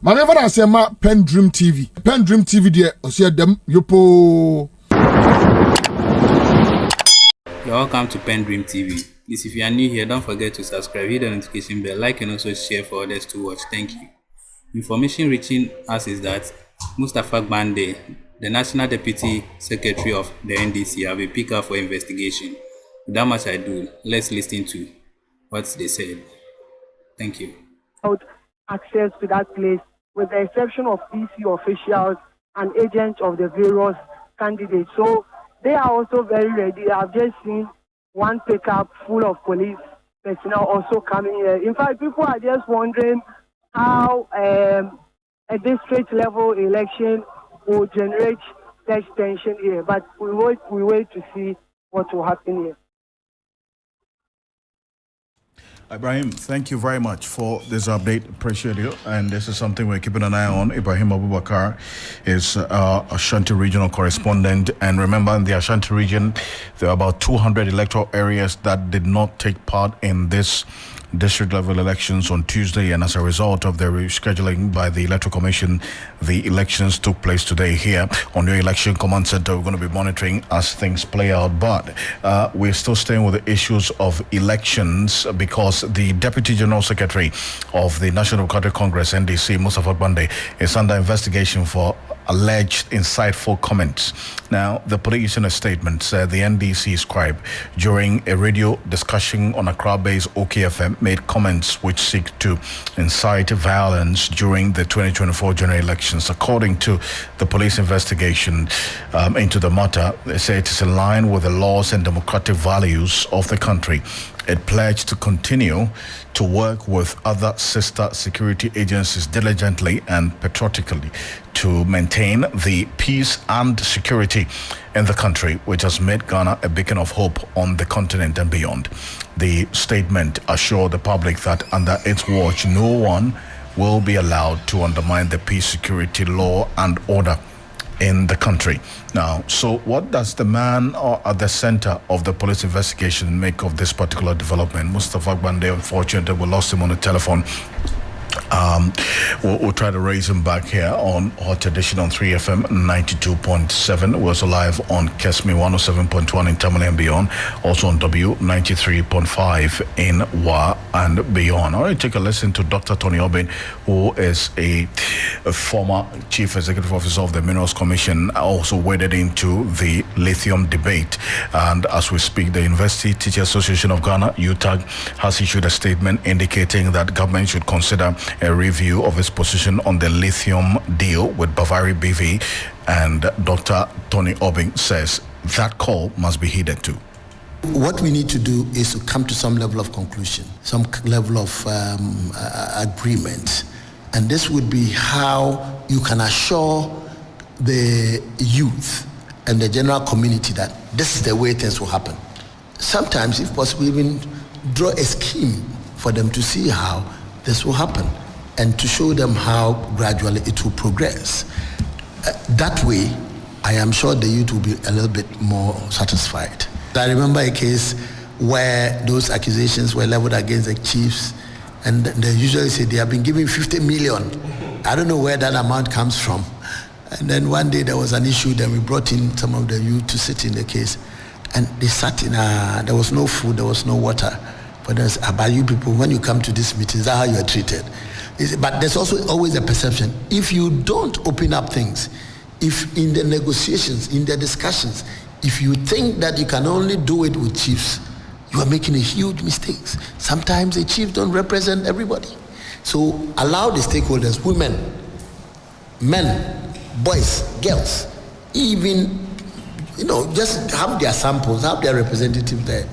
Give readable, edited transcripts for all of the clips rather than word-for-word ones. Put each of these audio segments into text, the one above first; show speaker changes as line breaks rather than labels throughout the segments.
My never I say ma PENDREAM TV. PENDREAM TV there. I see them yopo.
You're welcome to PENDREAM TV. Please, if you are new here, don't forget to subscribe, hit the notification bell, like, and also share for others to watch. Thank you. Information reaching us is that Mustapha Gbande, the National Deputy Secretary of the NDC, have been picked up for investigation. Without much ado, let's listen to what they said. Thank you.
Access to that place, with the exception of DC officials and agents of the various candidates. So they are also very ready. I've just seen one pickup full of police personnel also coming here. In fact, people are just wondering how a district level election will generate such tension here. But we wait to see what will happen here.
Ibrahim, thank you very much for this update. Appreciate you. And this is something we're keeping an eye on. Ibrahim Abubakar is Ashanti regional correspondent. And remember, in the Ashanti region, there are about 200 electoral areas that did not take part in this district level elections on Tuesday, and as a result of the rescheduling by the Electoral Commission, the elections took place today here on your Election Command Center. We're going to be monitoring as things play out, but we're still staying with the issues of elections because the Deputy General Secretary of the National Democratic Congress, NDC, Mustapha Gbande, is under investigation for alleged insightful comments. Now, the police in a statement said the NDC scribe, during a radio discussion on Accra-based OKFM, made comments which seek to incite violence during the 2024 general elections. According to the police investigation into the matter, they say it is in line with the laws and democratic values of the country. It pledged to continue to work with other sister security agencies diligently and patriotically to maintain the peace and security in the country, which has made Ghana a beacon of hope on the continent and beyond. The statement assured the public that under its watch, no one will be allowed to undermine the peace, security, law, and order in the country. Now, so what does the man at the center of the police investigation make of this particular development? Mustapha Gbande, unfortunately, we lost him on the telephone. We'll try to raise him back here on Hot Edition on 3FM 92.7. We're also live on Kesmi 107.1 in Tamale and beyond. Also on W 93.5 in Wa and beyond. All right, take a listen to Dr. Tony Obin, who is a former Chief Executive Officer of the Minerals Commission, also waded into the lithium debate. And as we speak, the University Teachers Association of Ghana, UTAG, has issued a statement indicating that government should consider a review of its position on the lithium deal with Bavaria BV, and Dr. Tony Obin says that call must be heeded too.
What we need to do is to come to some level of conclusion, some level of agreement, and this would be how you can assure the youth and the general community that this is the way things will happen. Sometimes, if possible, even draw a scheme for them to see how this will happen and to show them how gradually it will progress. That way, I am sure the youth will be a little bit more satisfied. I remember a case where those accusations were leveled against the chiefs, and they usually say they have been given 50 million. I don't know where that amount comes from. And then one day there was an issue, then we brought in some of the youth to sit in the case, and they sat in there was no food, there was no water. But there's about you people, when you come to this meeting, that's how you are treated. But there's also always a perception. If you don't open up things, if in the negotiations, in the discussions, if you think that you can only do it with chiefs, you are making a huge mistake. Sometimes the chiefs don't represent everybody. So allow the stakeholders, women, men, boys, girls, even, just have their samples, have their representative there.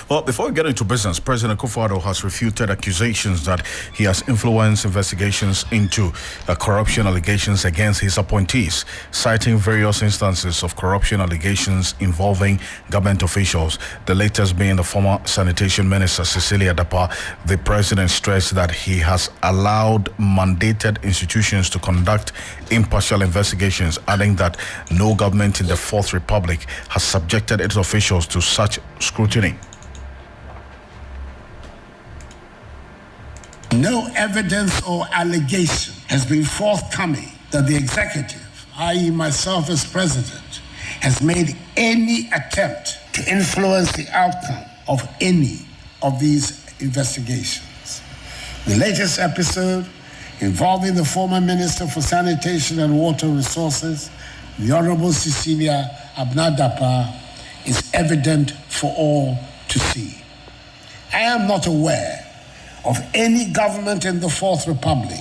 Well, before we get into business, President Akufo-Addo has refuted accusations that he has influenced investigations into corruption allegations against his appointees, citing various instances of corruption allegations involving government officials, the latest being the former Sanitation Minister, Cecilia Dapa. The president stressed that he has allowed mandated institutions to conduct impartial investigations, adding that no government in the Fourth Republic has subjected its officials to such scrutiny.
No evidence or allegation has been forthcoming that the executive, i.e. myself as president, has made any attempt to influence the outcome of any of these investigations. The latest episode involving the former Minister for Sanitation and Water Resources, the Honorable Cecilia Abnadapa, is evident for all to see. I am not aware of any government in the Fourth Republic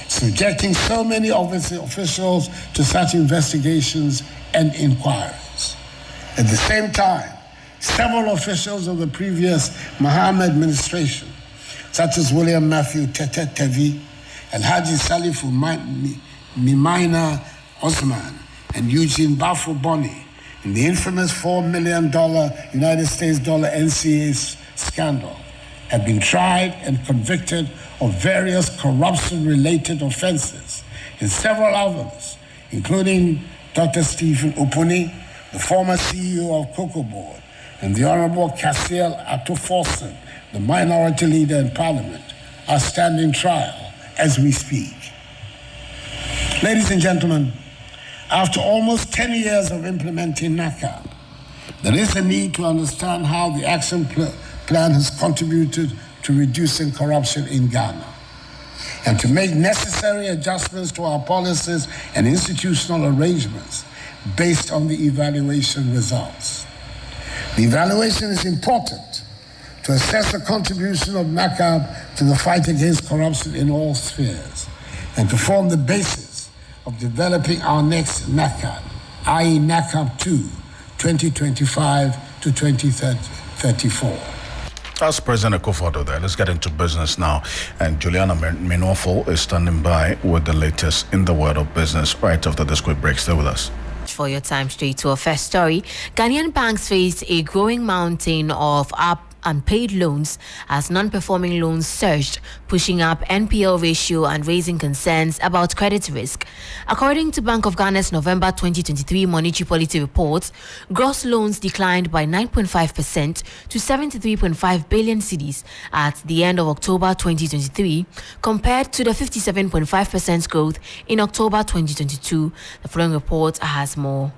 subjecting so many of its officials to such investigations and inquiries. At the same time, several officials of the previous Mahama administration, such as William Matthew Tete Tevi, Alhaji Salifu Mimaina Osman, and Eugene Bafo Boni, in the infamous $4 million United States dollar NCA scandal, have been tried and convicted of various corruption-related offenses in several others, including Dr. Stephen Opuni, the former CEO of Cocoa Board, and the Honorable Cassiel Atoforsen, the minority leader in Parliament, are standing trial as we speak. Ladies and gentlemen, after almost 10 years of implementing NACAB, there is a need to understand how the action plan has contributed to reducing corruption in Ghana, and to make necessary adjustments to our policies and institutional arrangements based on the evaluation results. The evaluation is important to assess the contribution of NACAB to the fight against corruption in all spheres, and to form the basis of developing our next NACAB, i.e. NACAB 2, 2025 to 2034.
That's President Akufo-Addo there. Let's get into business now. And Juliana Menofo is standing by with the latest in the world of business right after this quick break. Stay with us.
For your time, straight to our first story. Ghanaian banks face a growing mountain of unpaid loans as non-performing loans surged, pushing up NPL ratio and raising concerns about credit risk. According to Bank of Ghana's November 2023 monetary policy report, gross loans declined by 9.5% to 73.5 billion cedis at the end of October 2023, compared to the 57.5% growth in October 2022. The following report has more.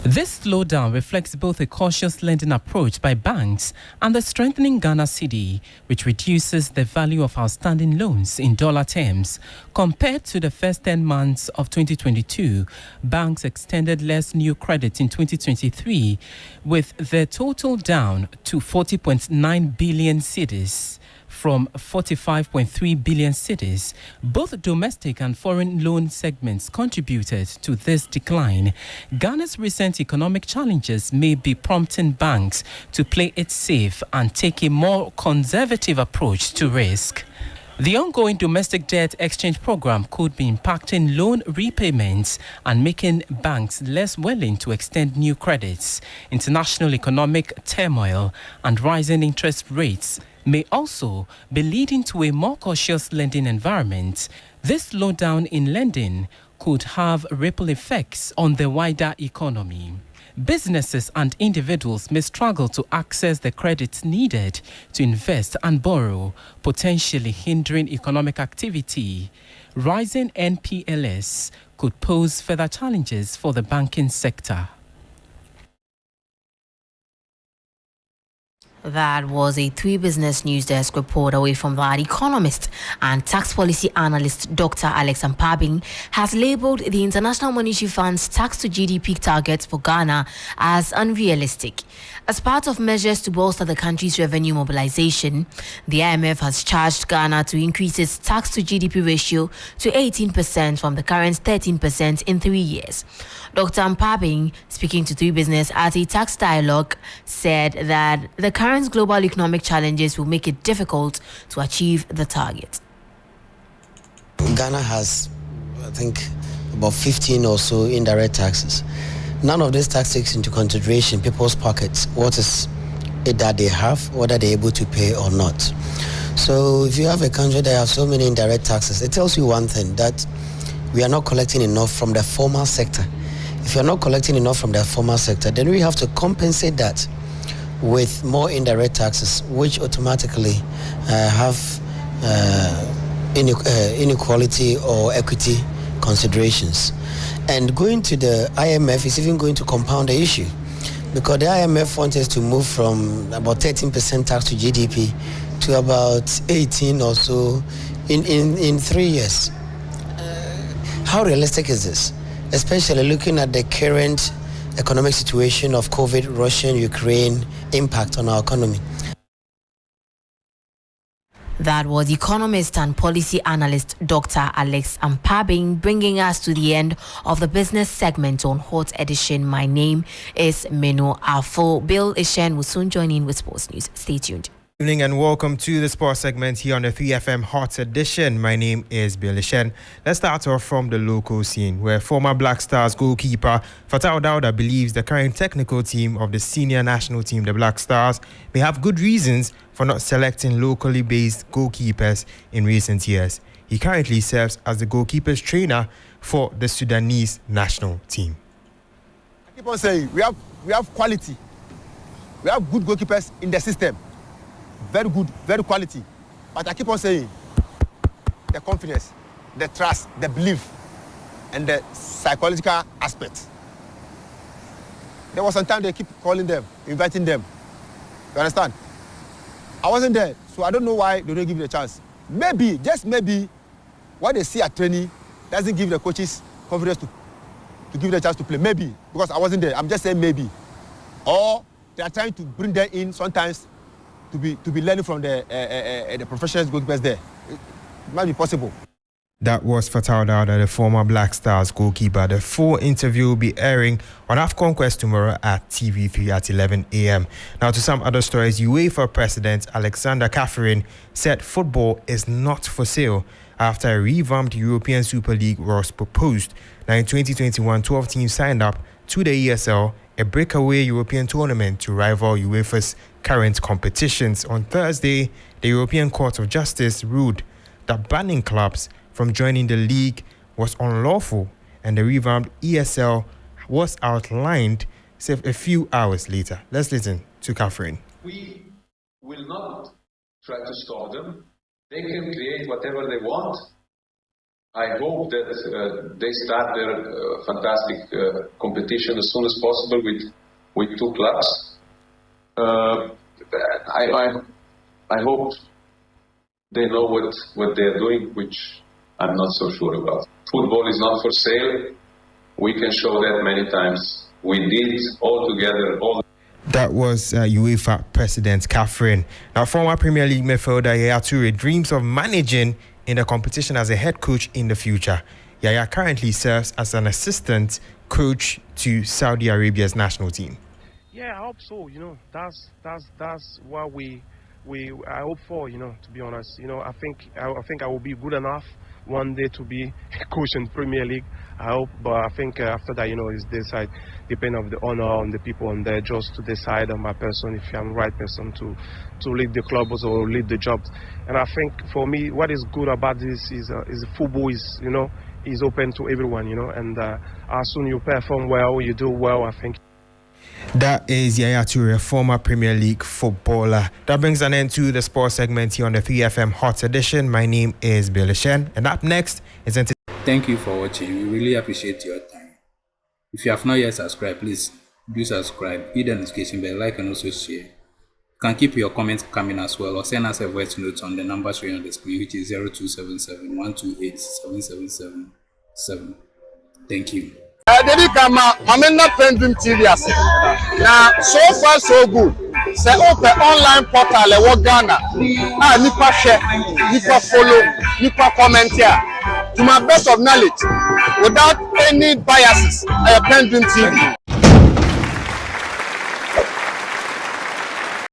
This slowdown reflects both a cautious lending approach by banks and the strengthening Ghana cedi, which reduces the value of outstanding loans in dollar terms. Compared to the first 10 months of 2022, banks extended less new credit in 2023, with the total down to 40.9 billion cedis from 45.3 billion cedis. Both domestic and foreign loan segments contributed to this decline. Ghana's recent economic challenges may be prompting banks to play it safe and take a more conservative approach to risk. The ongoing domestic debt exchange program could be impacting loan repayments and making banks less willing to extend new credits. International economic turmoil and rising interest rates may also be leading to a more cautious lending environment. This slowdown in lending could have ripple effects on the wider economy. Businesses and individuals may struggle to access the credits needed to invest and borrow, potentially hindering economic activity. Rising NPLs could pose further challenges for the banking sector.
That was a 3 Business News Desk report. Away from that, economist and tax policy analyst Dr. Alex Ampabing has labeled the International Monetary Fund's tax to GDP targets for Ghana as unrealistic. As part of measures to bolster the country's revenue mobilization, the IMF has charged Ghana to increase its tax to GDP ratio to 18% from the current 13% in 3 years. Dr. Ampabing, speaking to 3 Business at a tax dialogue, said that the current global economic challenges will make it difficult to achieve the target.
Ghana has, I think, about 15 or so indirect taxes. None of this tax takes into consideration people's pockets, what is it that they have, whether they're able to pay or not. So if you have a country that has so many indirect taxes, it tells you one thing, that we are not collecting enough from the formal sector. If you're not collecting enough from the formal sector, then we have to compensate that with more indirect taxes, which automatically have inequality or equity considerations. And going to the IMF is even going to compound the issue, because the IMF wants us to move from about 13% tax to GDP to about 18 or so in 3 years. How realistic is this? Especially looking at the current economic situation of COVID, Russia, Ukraine impact on our economy.
That was economist and policy analyst Dr. Alex Ampabing, bringing us to the end of the business segment on Hot Edition. My name is Meno Afo. Bill Ishen will soon join in with sports news. Stay tuned.
Good evening and welcome to the sports segment here on the 3FM Hot Edition. My name is Bill Ishen. Let's start off from the local scene, where former Black Stars goalkeeper Fatau Dauda believes the current technical team of the senior national team, the Black Stars, may have good reasons for not selecting locally based goalkeepers in recent years. He currently serves as the goalkeepers trainer for the Sudanese national team.
I keep on saying we have quality. We have good goalkeepers in the system. Very good, very quality. But I keep on saying the confidence, the trust, the belief, and the psychological aspect. There was some time they keep calling them, inviting them. You understand? I wasn't there, so I don't know why they don't give it a chance. Maybe, just maybe, what they see at training doesn't give the coaches confidence to give them a chance to play. Maybe, because I wasn't there. I'm just saying maybe. Or they are trying to bring them in sometimes to be learning from the professional goalkeepers there. It might be possible.
That was Fatau Dauda, the former Black Stars goalkeeper. The full interview will be airing on AFCON Quest tomorrow at TV3 at 11 a.m. Now to some other stories. UEFA President Alexander Catherine said football is not for sale after a revamped European Super League was proposed. Now in 2021, 12 teams signed up to the ESL, a breakaway European tournament to rival UEFA's current competitions. On Thursday, the European Court of Justice ruled that banning clubs from joining the league was unlawful, and the revamped ESL was outlined a few hours later. Let's listen to Catherine.
We will not try to stop them. They can create whatever they want. I hope that they start their fantastic competition as soon as possible with two clubs. I hope they know what they're doing, which I'm not so sure about. Football is not for sale. We can show that many times. We did all together.
That was UEFA President Catherine. Now, former Premier League midfielder Yaya Toure dreams of managing in the competition as a head coach in the future. Yaya currently serves as an assistant coach to Saudi Arabia's national team.
Yeah, I hope so. That's what I hope for. To be honest, I think I will be good enough one day to be a coach in Premier League. I hope, but I think after that, it's decide, depending on the honor on the people on there, just to decide on my person if I'm the right person to lead the club or lead the job. And I think for me, what is good about this is football is is open to everyone, and as soon you perform well, you do well, I think.
That is Yaya Toure, former Premier League footballer. That brings an end to the sports segment here on the 3FM Hot Edition. My name is Bill Ishen, and up next is
Thank you for watching. We really appreciate your time. If you have not yet subscribed, please do subscribe, hit the notification bell, like, and also share. You can keep your comments coming as well, or send us a voice note on the number showing on the screen, which is 0277 128 7777. Thank you.
Dedi kama mamena PENDREAM TV ase. Na so far so good. Say open online portal e wo Ghana. Nipa share, nipa follow, nipa comment here. To my best of knowledge, without any biases, PENDREAM TV.